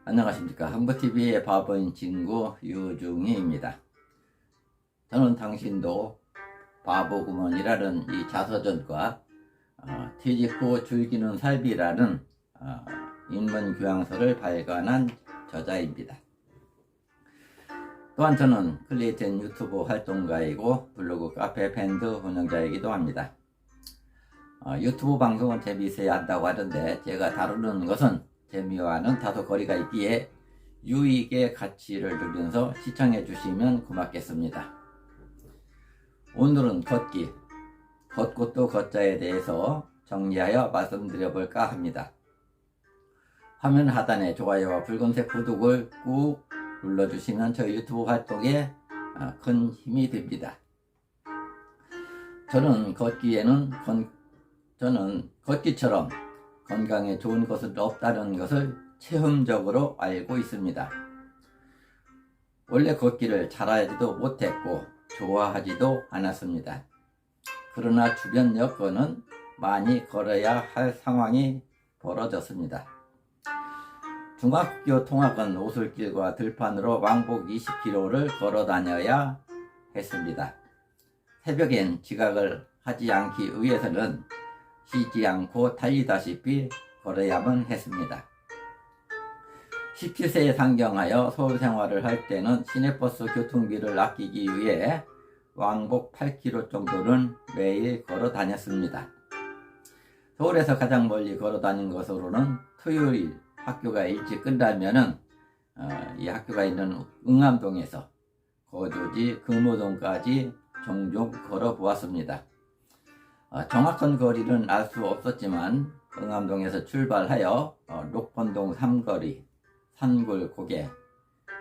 안녕하십니까. 흥부TV의 바보인 친구 유중희입니다. 저는 당신도 바보구먼이라는 이 자서전과 퇴직 후 즐기는 삶이라는 인문교양서를 발간한 저자입니다. 또한 저는 클리에이튼 유튜브 활동가이고 블로그 카페 밴드 운영자이기도 합니다. 유튜브 방송은 재미있어야 한다고 하던데 제가 다루는 것은 재미와는 다소 거리가 있기에 유익의 가치를 두면서 시청해 주시면 고맙겠습니다. 오늘은 걷고 또 걷자에 대해서 정리하여 말씀드려 볼까 합니다. 화면 하단에 좋아요와 붉은색 구독을 꾹 눌러주시면 저희 유튜브 활동에 큰 힘이 됩니다. 저는 걷기처럼 건강에 좋은 것은 없다는 것을 체험적으로 알고 있습니다. 원래 걷기를 잘하지도 못했고 좋아하지도 않았습니다. 그러나 주변 여건은 많이 걸어야 할 상황이 벌어졌습니다. 중학교 통학은 오솔길과 들판으로 왕복 20km를 걸어 다녀야 했습니다. 새벽엔 지각을 하지 않기 위해서는 쉬지 않고 달리다시피 걸어야만 했습니다. 17세에 상경하여 서울 생활을 할 때는 시내버스 교통비를 아끼기 위해 왕복 8km 정도는 매일 걸어 다녔습니다. 서울에서 가장 멀리 걸어 다닌 것으로는 토요일 학교가 일찍 끝나면은 이 학교가 있는 응암동에서 거주지 금호동까지 종종 걸어 보았습니다. 정확한 거리는 알 수 없었지만 응암동에서 출발하여 녹번동 삼거리, 산골 고개,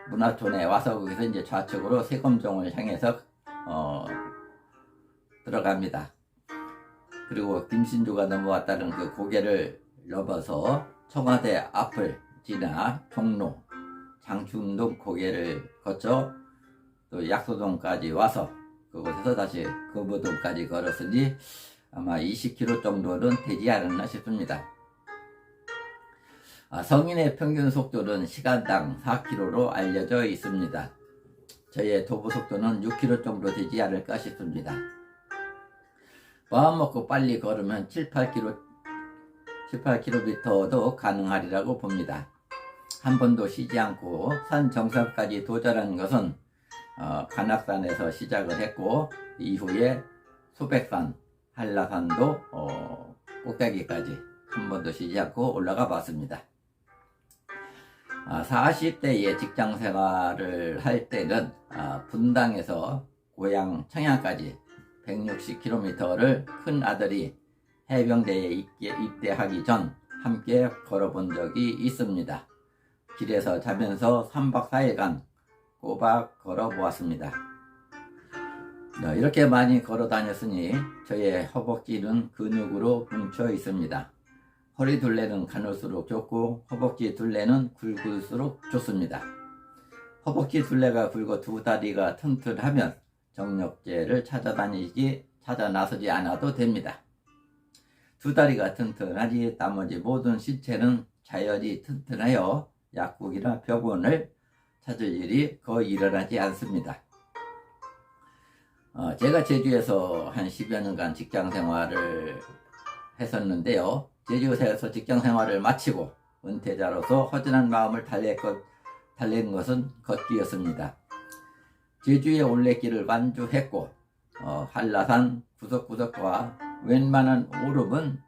문화촌에 와서 거기서 이제 좌측으로 세검정을 향해서 들어갑니다. 그리고 김신주가 넘어왔다는 그 고개를 넘어서 청와대 앞을 지나 종로, 장충동 고개를 거쳐 또 약소동까지 와서 그곳에서 다시 금호동까지 걸었으니 아마 20km 정도는 되지 않았나 싶습니다. 성인의 평균 속도는 시간당 4km로 알려져 있습니다. 저의 도보 속도는 6km 정도 되지 않을까 싶습니다. 마음 먹고 빨리 걸으면 18km도 가능하리라고 봅니다. 한 번도 쉬지 않고 산 정상까지 도전한 것은 관악산에서 시작을 했고 이후에 소백산, 한라산도 꼭대기까지 한 번도 쉬지 않고 올라가 봤습니다. 40대에 직장 생활을 할 때는 분당에서 고향 청양까지 160km를 큰 아들이 해병대에 입대하기 전 함께 걸어본 적이 있습니다. 길에서 자면서 3박 4일간 꼬박 걸어보았습니다. 이렇게 많이 걸어 다녔으니 저의 허벅지는 근육으로 뭉쳐 있습니다. 허리 둘레는 가눌수록 좋고 허벅지 둘레는 굵을수록 좋습니다. 허벅지 둘레가 굵고 두 다리가 튼튼하면 정력제를 찾아 나서지 않아도 됩니다. 두 다리가 튼튼하지 나머지 모든 신체는 자연히 튼튼하여 약국이나 병원을 찾을 일이 거의 일어나지 않습니다. 제가 제주에서 한 10여 년간 직장 생활을 했었는데요. 제주에서 직장 생활을 마치고 은퇴자로서 허전한 마음을 달랜 것은 걷기였습니다. 제주의 올레길을 완주했고 한라산 구석구석과 웬만한 오름은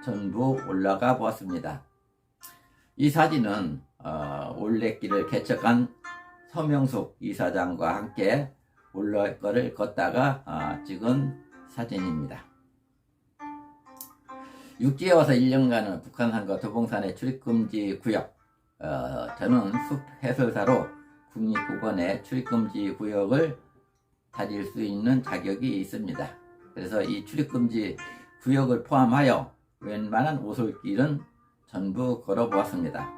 전부 올라가 보았습니다. 이 사진은 올레길을 개척한 서명숙 이사장과 함께 올레길을 걷다가 찍은 사진입니다. 육지에 와서 1년간은 북한산과 도봉산의 출입금지 구역, 저는 숲해설사로 국립국원의 출입금지 구역을 다닐 수 있는 자격이 있습니다. 그래서 이 출입금지 구역을 포함하여 웬만한 오솔길은 전부 걸어보았습니다.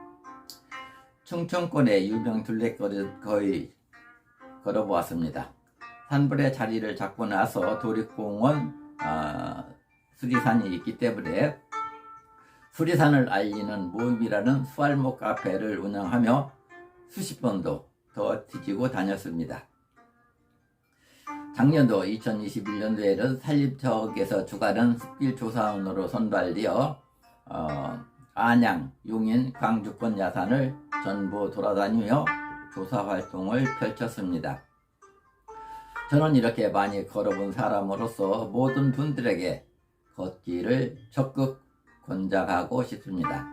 충청권의 유명 둘레길을 거의 걸어보았습니다. 산불의 자리를 잡고 나서 도립공원 수리산이 있기 때문에 수리산을 알리는 모임이라는 수알목 카페를 운영하며 수십 번도 더 뒤지고 다녔습니다. 작년도 2021년도에는 산림청에서 주관한 습길조사원으로 선발되어 안양, 용인, 광주권 야산을 전부 돌아다니며 조사 활동을 펼쳤습니다. 저는 이렇게 많이 걸어본 사람으로서 모든 분들에게 걷기를 적극 권장하고 싶습니다.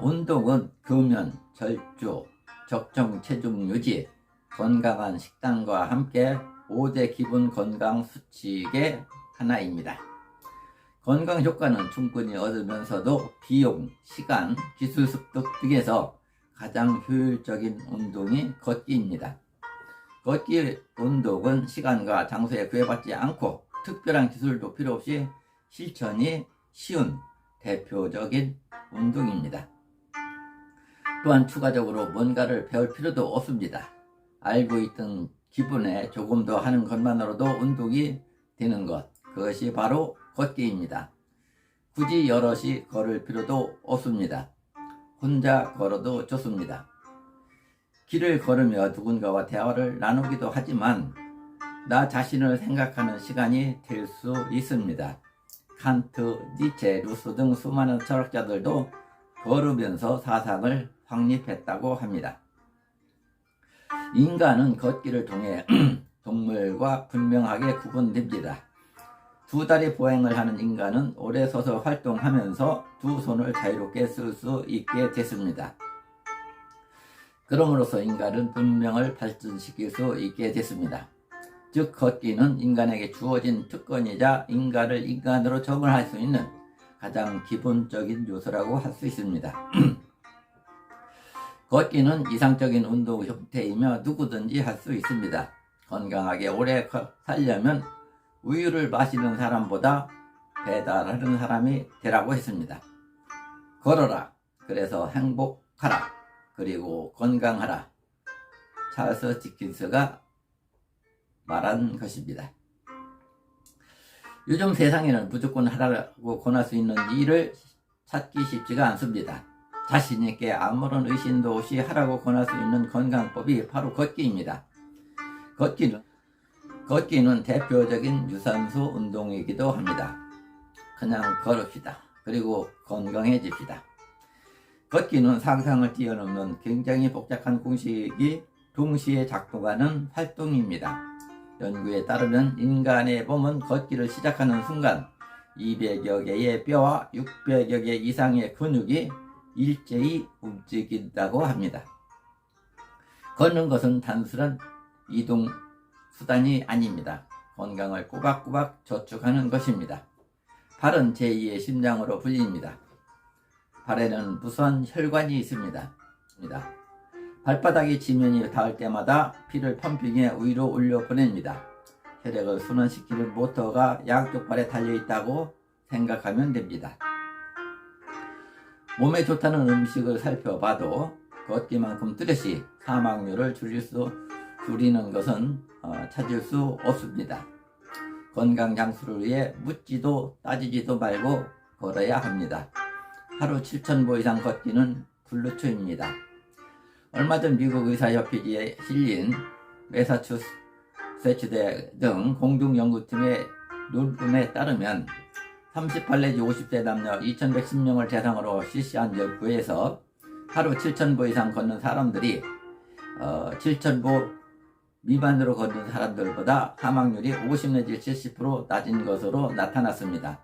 운동은 금연, 절주, 적정 체중 유지, 건강한 식단과 함께 5대 기본 건강 수칙의 하나입니다. 건강 효과는 충분히 얻으면서도 비용, 시간, 기술 습득 등에서 가장 효율적인 운동이 걷기입니다. 걷기 운동은 시간과 장소에 구애받지 않고 특별한 기술도 필요 없이 실천이 쉬운 대표적인 운동입니다. 또한 추가적으로 뭔가를 배울 필요도 없습니다. 알고 있던 기분에 조금 더 하는 것만으로도 운동이 되는 것, 그것이 바로 걷기입니다. 굳이 여럿이 걸을 필요도 없습니다. 혼자 걸어도 좋습니다. 길을 걸으며 누군가와 대화를 나누기도 하지만 나 자신을 생각하는 시간이 될 수 있습니다. 칸트, 니체, 루소 등 수많은 철학자들도 걸으면서 사상을 확립했다고 합니다. 인간은 걷기를 통해 동물과 분명하게 구분됩니다. 두 다리 보행을 하는 인간은 오래 서서 활동하면서 두 손을 자유롭게 쓸 수 있게 됐습니다. 그럼으로써 인간은 분명을 발전시킬 수 있게 됐습니다. 즉 걷기는 인간에게 주어진 특권이자 인간을 인간으로 정을할 수 있는 가장 기본적인 요소라고 할 수 있습니다. 걷기는 이상적인 운동 형태이며 누구든지 할 수 있습니다. 건강하게 오래 살려면 우유를 마시는 사람보다 배달하는 사람이 되라고 했습니다. 걸어라. 그래서 행복하라. 그리고 건강하라. 찰스 디킨스가 말한 것입니다. 요즘 세상에는 무조건 하라고 권할 수 있는 일을 찾기 쉽지가 않습니다. 자신있게 아무런 의심도 없이 하라고 권할 수 있는 건강법이 바로 걷기입니다. 걷기는 대표적인 유산소 운동이기도 합니다. 그냥 걸읍시다. 그리고 건강해집시다. 걷기는 상상을 뛰어넘는 굉장히 복잡한 공식이 동시에 작동하는 활동입니다. 연구에 따르면 인간의 몸은 걷기를 시작하는 순간 200여 개의 뼈와 600여 개 이상의 근육이 일제히 움직인다고 합니다. 걷는 것은 단순한 이동 수단이 아닙니다. 건강을 꼬박꼬박 저축하는 것입니다. 발은 제2의 심장으로 불립니다. 발에는 무수한 혈관이 있습니다. 발바닥이 지면이 닿을 때마다 피를 펌핑해 위로 올려 보냅니다. 혈액을 순환시키는 모터가 양쪽 발에 달려있다고 생각하면 됩니다. 몸에 좋다는 음식을 살펴봐도 걷기만큼 뚜렷이 사망률을 줄이는 것은 찾을 수 없습니다. 건강 장수를 위해 묻지도 따지지도 말고 걸어야 합니다. 하루 7,000보 이상 걷기는 불루초입니다. 얼마 전 미국 의사협회지에 실린 매사추세츠대 등 공동연구팀의 논문에 따르면 38 내지 50세 남녀 2,110명을 대상으로 실시한 연구에서 하루 7,000보 이상 걷는 사람들이 7,000보 미만으로 걷는 사람들보다 사망률이 50 내지 70% 낮은 것으로 나타났습니다.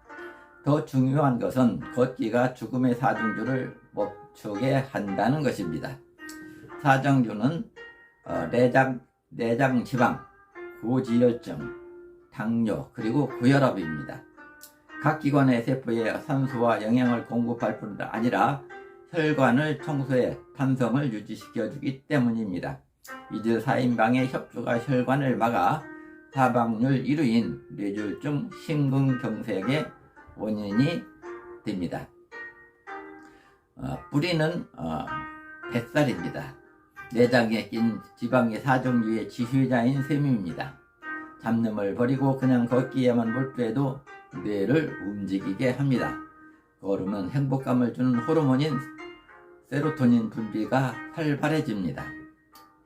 더 중요한 것은 걷기가 죽음의 사중주를 멈추게 한다는 것입니다. 사중주는 내장 지방, 고지혈증, 당뇨, 그리고 고혈압입니다. 각 기관의 세포에 산소와 영양을 공급할 뿐 아니라 혈관을 청소해 탄성을 유지시켜주기 때문입니다. 이들 4인방의 협조가 혈관을 막아 사망률 1위인 뇌졸중, 심근경색의 원인이 됩니다. 뿌리는 뱃살입니다. 내장에 낀 지방의 사중주의 지휘자인 셈입니다. 잡념을 버리고 그냥 걷기에만 몰두해도 뇌를 움직이게 합니다. 걸으면 행복감을 주는 호르몬인 세로토닌 분비가 활발해집니다.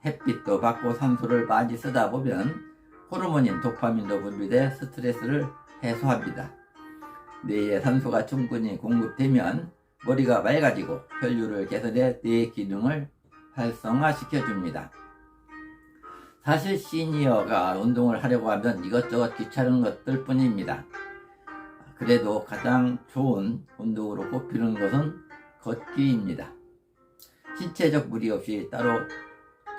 햇빛도 받고 산소를 많이 쓰다 보면 호르몬인 도파민도 분비돼 스트레스를 해소합니다. 뇌에 산소가 충분히 공급되면 머리가 맑아지고 혈류를 개선해 뇌 기능을 활성화시켜줍니다. 사실 시니어가 운동을 하려고 하면 이것저것 귀찮은 것들 뿐입니다. 그래도 가장 좋은 운동으로 꼽히는 것은 걷기입니다. 신체적 무리 없이 따로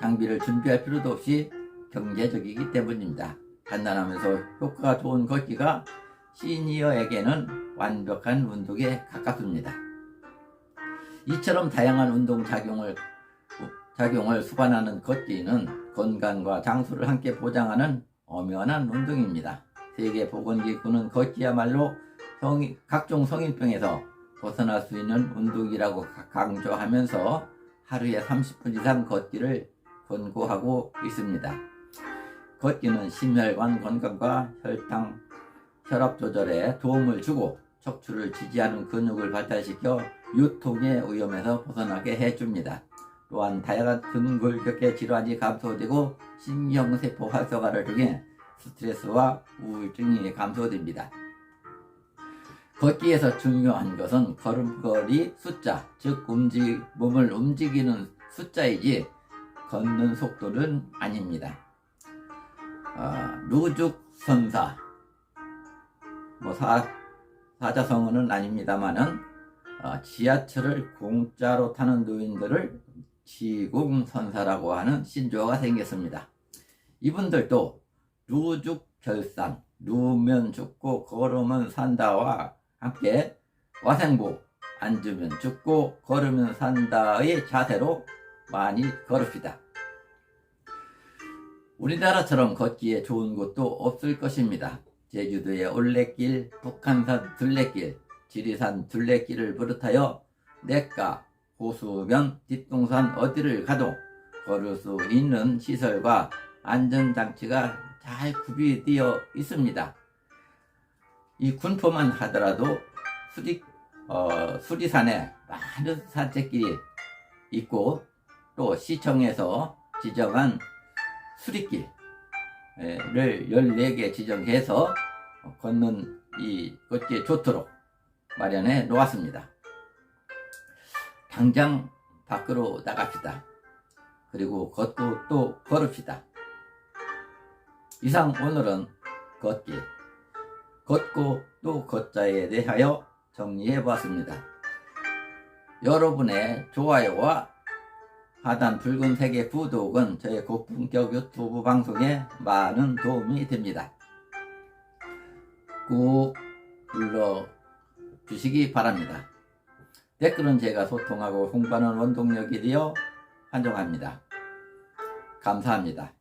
장비를 준비할 필요도 없이 경제적이기 때문입니다. 간단하면서 효과가 좋은 걷기가 시니어에게는 완벽한 운동에 가깝습니다. 이처럼 다양한 운동 작용을 수반하는 걷기는 건강과 장수를 함께 보장하는 엄연한 운동입니다. 세계보건기구는 걷기야말로 각종 성인병에서 벗어날 수 있는 운동이라고 강조하면서 하루에 30분 이상 걷기를 권고하고 있습니다. 걷기는 심혈관 건강과 혈압 조절에 도움을 주고 척추를 지지하는 근육을 발달시켜 유통의 위험에서 벗어나게 해줍니다. 또한 다양한 근골격계 질환이 감소되고 신경세포 활성화를 통해 스트레스와 우울증이 감소됩니다. 걷기에서 중요한 것은 걸음걸이 숫자, 즉 몸을 움직이는 숫자이지 걷는 속도는 아닙니다. 루죽선사, 사자성어는 아닙니다만은 지하철을 공짜로 타는 노인들을 지공선사라고 하는 신조어가 생겼습니다. 이분들도 루죽결산, 누우면 죽고 걸으면 산다와 함께 와생보, 앉으면 죽고 걸으면 산다의 자세로 많이 걸읍시다. 우리나라처럼 걷기에 좋은 곳도 없을 것입니다. 제주도의 올레길, 북한산 둘레길, 지리산 둘레길을 비롯하여 냇가, 호수면, 뒷동산 어디를 가도 걸을 수 있는 시설과 안전장치가 잘 구비되어 있습니다. 이 군포만 하더라도 수리산에 많은 산책길이 있고 또 시청에서 지정한 수리길을 14개 지정해서 걷는 이 걷기에 좋도록 마련해 놓았습니다. 당장 밖으로 나갑시다. 그리고 걷고 또 걸읍시다. 이상 오늘은 걷고 또 걷자에 대하여 정리해 보았습니다. 여러분의 좋아요와 하단 붉은색의 구독은 저의 고품격 유튜브 방송에 많은 도움이 됩니다. 꾹 눌러주시기 바랍니다. 댓글은 제가 소통하고 홍보하는 원동력이 되어 환영합니다. 감사합니다.